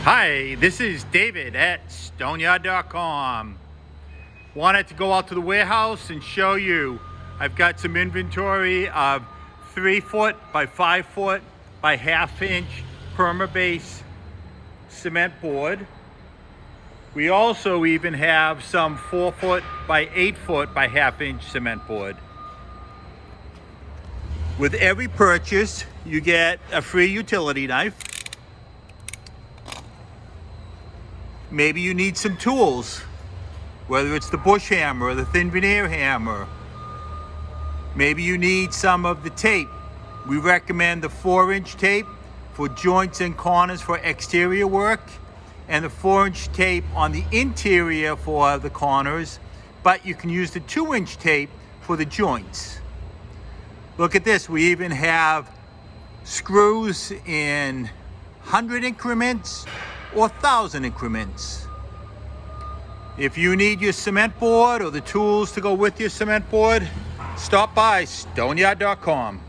Hi, this is David at Stoneyard.com. Wanted to go out to the warehouse and show you. I've got some inventory of 3 foot by 5 foot by 1/2 inch Permabase cement board. We also even have some 4 foot by 8 foot by 1/2 inch cement board. With every purchase, you get a free utility knife. Maybe you need some tools, whether it's the bush hammer or the thin veneer hammer. Maybe you need some of the tape. We recommend the 4-inch tape for joints and corners for exterior work, and the 4-inch tape on the interior for the corners, but you can use the 2-inch tape for the joints. Look at this, we even have screws in 100 increments or 1,000 increments. If you need your cement board or the tools to go with your cement board, stop by Stoneyard.com.